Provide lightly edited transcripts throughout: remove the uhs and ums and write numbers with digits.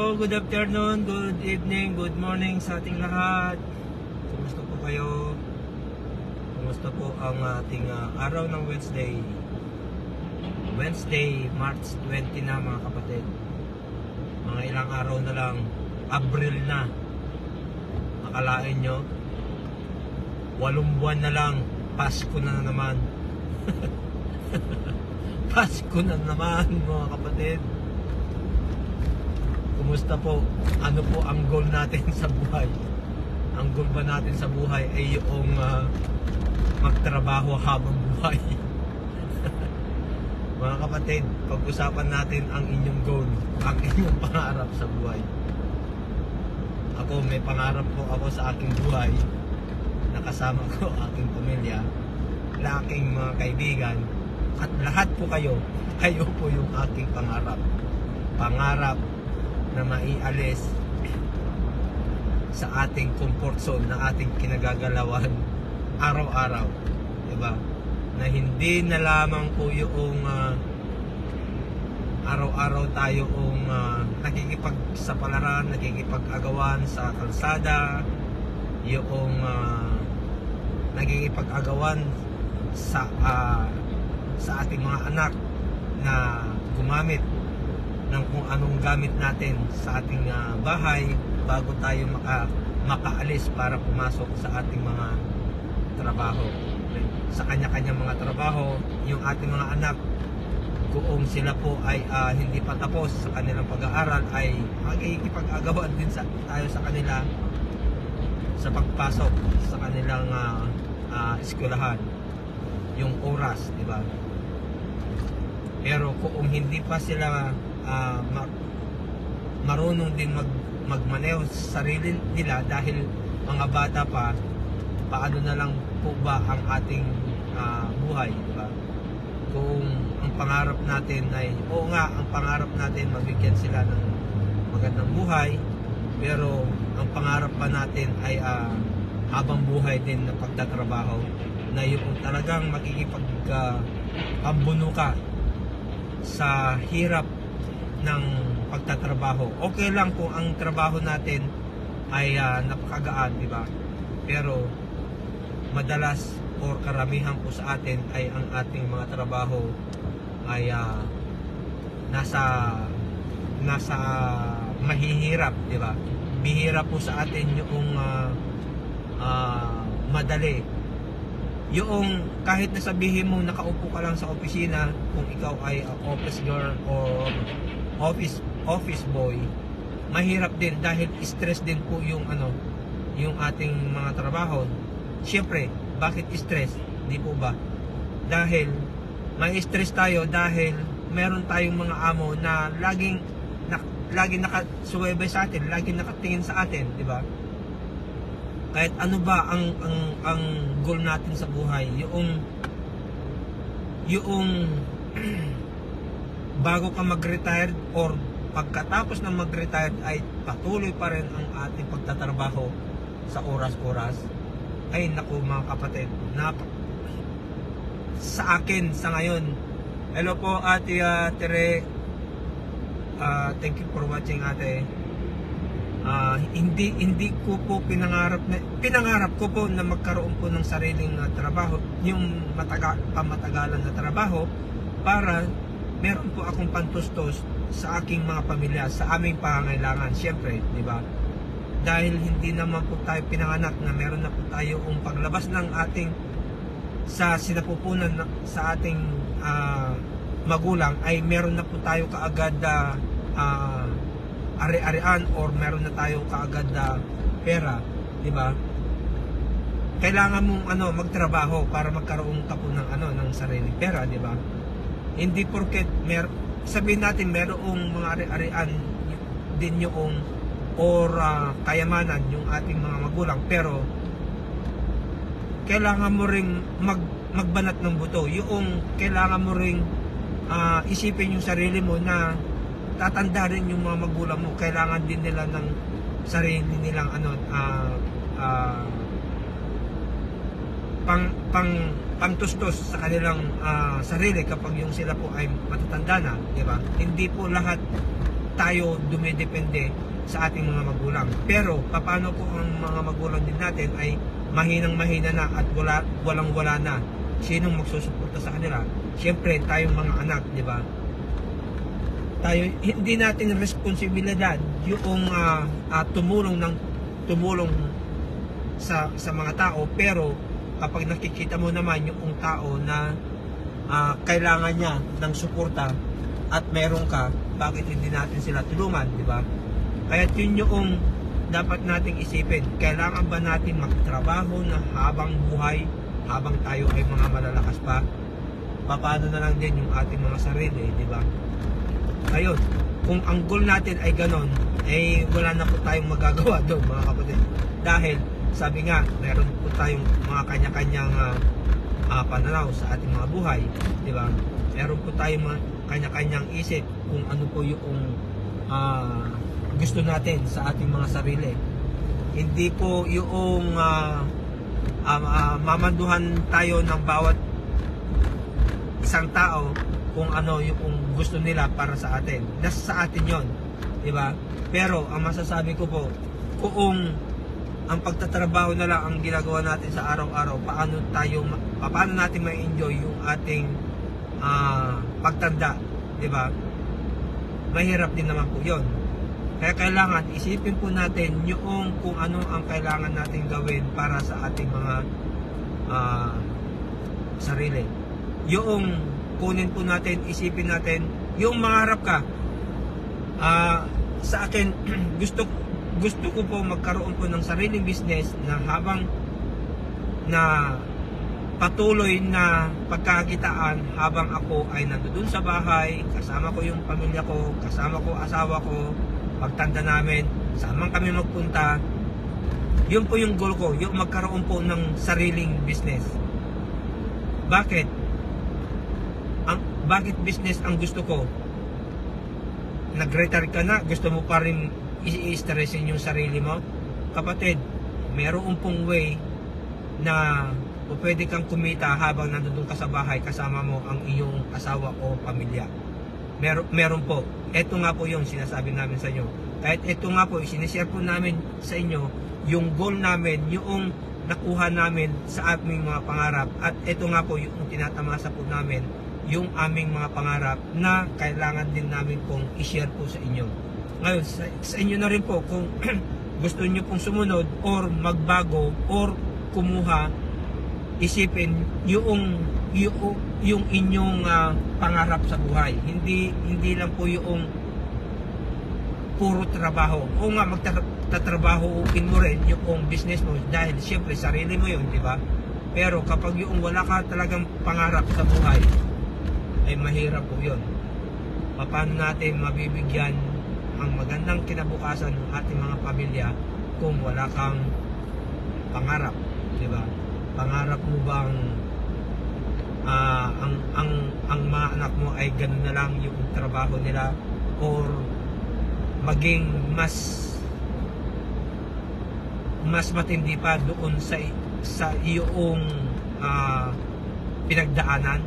Hello, good afternoon, good evening, good morning sa ating lahat. Kumusta po kayo? Kumusta po ang ating araw ng Wednesday? Wednesday, March 20 na mga kapatid. Mga ilang araw na lang, Abril na. Akalain nyo, 8 buwan na lang, Pasko na naman. Pasko na naman mga kapatid. Kumusta po? Ano po ang goal natin sa buhay? Ang goal ba natin sa buhay ay yung magtrabaho habang buhay? Mga kapatid, pag-usapan natin ang inyong goal, ang inyong pangarap sa buhay. Ako, may pangarap po ako sa aking buhay. Nakasama ko aking pamilya, aking mga kaibigan, at lahat po kayo po yung aking pangarap. Pangarap na maialis sa ating comfort zone na ating kinagagalawan araw-araw, diba? Na hindi na lamang po yung araw-araw tayo nakikipagsapalaran, nakikipag-agawan sa kalsada, yung nakikipag-agawan sa ating mga anak na gumamit ng kung anong gamit natin sa ating bahay bago tayo makaalis para pumasok sa ating mga trabaho. Sa kanya-kanyang mga trabaho, yung ating mga anak, kung sila po ay hindi pa tapos sa kanilang pag-aaral, ay magkikipag-agawan din tayo sa kanila sa pagpasok sa kanilang eskwelahan, yung oras, di ba? Pero kung hindi pa sila marunong din magmaneho sa sarili nila dahil mga bata pa, paano na lang po ba ang ating buhay, diba? Kung ang pangarap natin ay, oo nga, ang pangarap natin mabigyan sila ng magandang buhay, pero ang pangarap pa natin ay habang buhay din na pagtatrabaho, na yung talagang makikipag-ambuno ka sa hirap ng pagtatrabaho. Okay lang kung ang trabaho natin ay napakagaan, di ba? Pero madalas or karamihan po sa atin ay ang ating mga trabaho ay nasa mahihirap, di ba? Bihira po sa atin yung madali. Yung kahit na sabihin mo nakaupo ka lang sa opisina, kung ikaw ay office girl or office boy, mahirap din dahil stress din po yung ating mga trabaho. Siyempre, bakit stress? Di po ba? Dahil may stress tayo dahil meron tayong mga amo na laging nakasuwebay sa atin, laging nakatingin sa atin, di ba? Kahit ano ba ang goal natin sa buhay, yung bago ka mag-retire or pagkatapos ng mag-retire ay patuloy pa rin ang ating pagtatrabaho sa oras-oras. Ay naku mga kapatid, sa akin sa ngayon, hello po ate Tere, thank you for watching ate. Hindi ko po pinangarap ko po na magkaroon po ng sariling trabaho, yung pamatagalan na trabaho, para meron po akong pantustos sa aking mga pamilya, sa aming pangangailangan, siyempre, di ba? Dahil hindi naman po tayo pinanganak na meron na po tayo paglabas ng ating sa sinapupunan sa ating magulang, ay meron na po tayo kaagad ari-arian or meron na tayo kaagad pera, di ba? Kailangan mong magtrabaho para magkaroon ka po ng sariling pera, di ba? Hindi porket sabihin natin merong mga ari-arian din yung or kayamanan yung ating mga magulang, pero kailangan mo ring magbanat ng buto. Yung kailangan mo ring isipin yung sarili mo na tatanda rin yung mga magulang mo. Kailangan din nila ng sarili nilang pangtustos sa kanilang sarili kapag yung sila po ay matatanda na, di ba? Hindi po lahat tayo dumidepende sa ating mga magulang. Pero paano po ang mga magulang din natin ay mahinang-mahina na at walang-wala na? Sinong magsusuporta sa kanila? Siyempre, tayong mga anak, di ba? Tayo, hindi natin responsibilidad yung tumulong sa mga tao, pero kapag nakikita mo naman yung tao na kailangan niya ng suporta at meron ka, bakit hindi natin sila tulungan, di ba? Kaya yun yung dapat nating isipin. Kailangan ba natin magtrabaho na habang buhay, habang tayo ay mga malalakas pa? Paano na lang din yung ating mga sarili, di ba? Ayun, kung ang goal natin ay ganon, eh wala na po tayong magagawa doon, mga kapatid. Dahil sabi nga, meron po tayong mga kanya-kanyang pananaw sa ating mga buhay, di ba? Meron po tayong mga kanya-kanyang isip kung ano po yung gusto natin sa ating mga sarili. Hindi po yung mamanduhan tayo ng bawat isang tao kung ano yung gusto nila para sa atin. Nasa sa atin yon, di ba? Pero ang masasabi ko po, kung ang pagtatrabaho na lang ang ginagawa natin sa araw-araw, paano natin ma-enjoy yung ating pagtanda, di ba? Mahirap din naman po yon. Kaya kailangan isipin po natin yung kung ano ang kailangan natin gawin para sa ating mga sarili. Yung kunin po natin, isipin natin, yung mangarap ka. Sa akin, gusto ko po magkaroon po ng sariling business na habang na patuloy na pagkakitaan habang ako ay nandoon sa bahay, kasama ko yung pamilya ko, kasama ko asawa ko, pagtanda namin, saan kami magpunta. Yun po yung goal ko, yung magkaroon po ng sariling business. Bakit business ang gusto ko? Nag-retire ka na, gusto mo pa rin i-stressin yung sarili mo? Kapatid, meron pong way na pwede kang kumita habang nandun ka sa bahay kasama mo ang iyong asawa o pamilya. Meron po. Ito nga po yung sinasabi namin sa inyo. Kahit ito nga po, sinishare po namin sa inyo yung goal namin, yung nakuha namin sa aming mga pangarap. At ito nga po yung tinatamasa po namin, yung aming mga pangarap na kailangan din namin pong i-share po sa inyo. Ngayon, sa inyo na rin po kung gusto nyo pong sumunod or magbago or kumuha, isipin yung inyong pangarap sa buhay. Hindi lang po yung puro trabaho. O nga, magtatrabahoin mo rin yung business mo dahil siyempre sarili mo yun, di ba? Pero kapag yung wala ka talagang pangarap sa buhay, ay mahirap po yun. Paano natin mabibigyan ang magandang kinabukasan ng ating mga pamilya kung wala kang pangarap, di ba? Pangarap mo bang ang mga anak mo ay ganun na lang yung trabaho nila, or maging mas matindi pa doon sa iyong pinagdaanan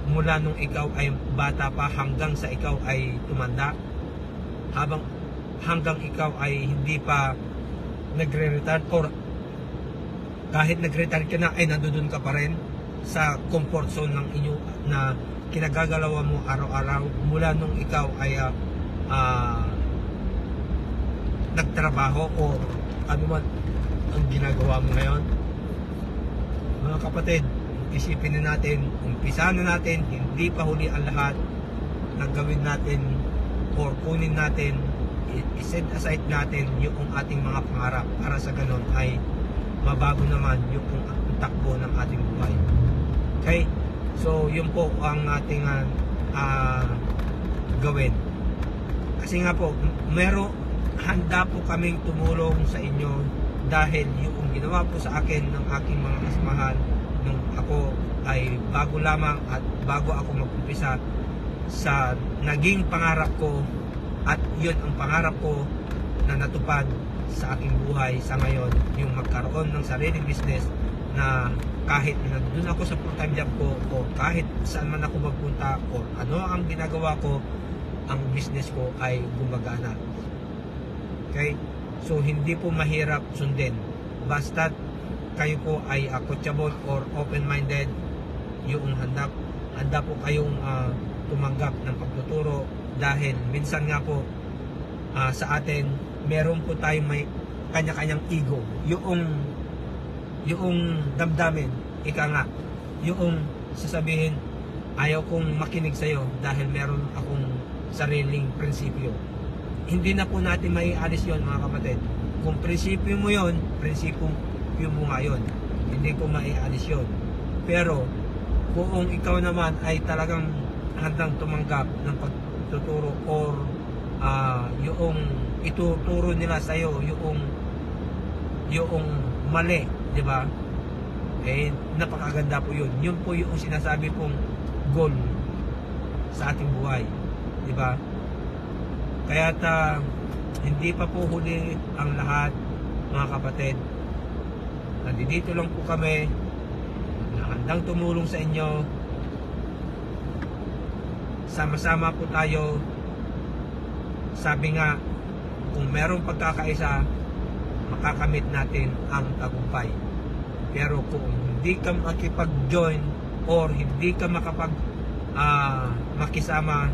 mula nung ikaw ay bata pa hanggang sa ikaw ay tumanda, hanggang ikaw ay hindi pa nagre-retire, or kahit nag-retire ka na ay nandoon ka pa rin sa comfort zone ng inyo na kinagagalawan mo araw-araw mula nung ikaw ay nagtrabaho o ano man ang ginagawa mo ngayon. Mga kapatid, isipin na natin, umpisa na natin, hindi pa huli ang lahat na gawin natin or kunin natin, i-set aside natin yung ating mga pangarap para sa ganun ay mabago naman yung takbo ng ating buhay. Okay? So, yun po ang ating gawin. Kasi nga po, handa po kaming tumulong sa inyo dahil yung ginawa po sa akin ng aking mga kasamahan nung ako ay bago lamang at bago ako mag-umpisa sa naging pangarap ko, at yun ang pangarap ko na natupad sa aking buhay sa ngayon, yung magkaroon ng sariling business na kahit nandun ako sa full-time job ko o kahit saan man ako magpunta o ano ang ginagawa ko, ang business ko ay gumagana. Okay? So hindi po mahirap sundin. Basta kayo po ay coachable or open-minded, yung handa po kayong tumanggap ng pagtuturo, dahil minsan nga po sa atin meron po tayong may kanya-kanyang ego, yung damdamin, ika nga, yung sasabihin, ayaw kong makinig sa'yo dahil meron akong sariling prinsipyo. Hindi na po natin maialis yon, mga kapatid. Kung prinsipyo mo yon, prinsipyo mo nga yun. Hindi ko maialis yon. Pero kung ikaw naman ay talagang handang tumanggap ng pagtuturo or yung ituturo nila sa'yo, yung mali, di ba? Eh, napakaganda po yun. Yun po yung sinasabi pong goal sa ating buhay, di ba? Kaya hindi pa po huli ang lahat, mga kapatid. Nandito lang po kami, handang tumulong sa inyo. Sama-sama po tayo. Sabi nga, kung merong pagkakaisa, makakamit natin ang tagumpay. Pero kung hindi ka makipag-join or hindi ka makisama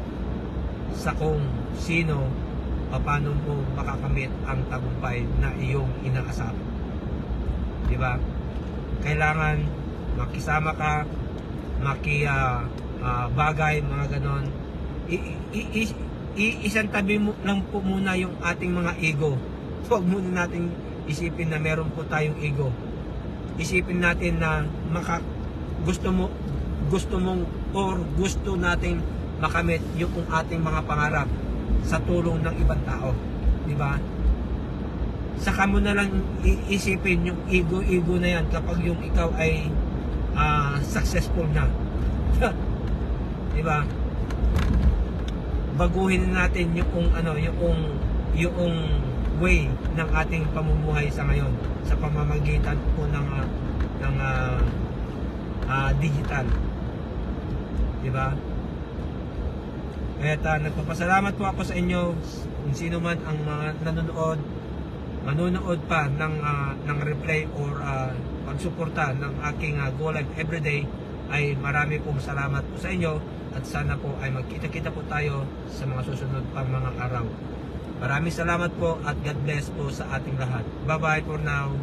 sa kung sino, paano mo makakamit ang tagumpay na iyong inaasam. Diba? Kailangan makisama ka, bagay, mga ganon. Isang tabi mo lang po muna yung ating mga ego. Huwag muna natin isipin na meron po tayong ego. Isipin natin na gusto mong or gusto nating makamit yung ating mga pangarap sa tulong ng ibang tao, di ba? Saka mo na lang iisipin yung ego na yan kapag yung ikaw ay successful na. Di ba? Baguhin natin yung way ng ating pamumuhay sa ngayon sa pamamagitan po ng digital. Di ba? Kaya nagpapasalamat po ako sa inyo, kung sino man ang mga manonood pa ng replay or pagsuporta ng aking Go Live Everyday, ay marami pong salamat po sa inyo, at sana po ay magkita-kita po tayo sa mga susunod pang mga araw. Maraming salamat po at God bless po sa ating lahat. Bye bye for now.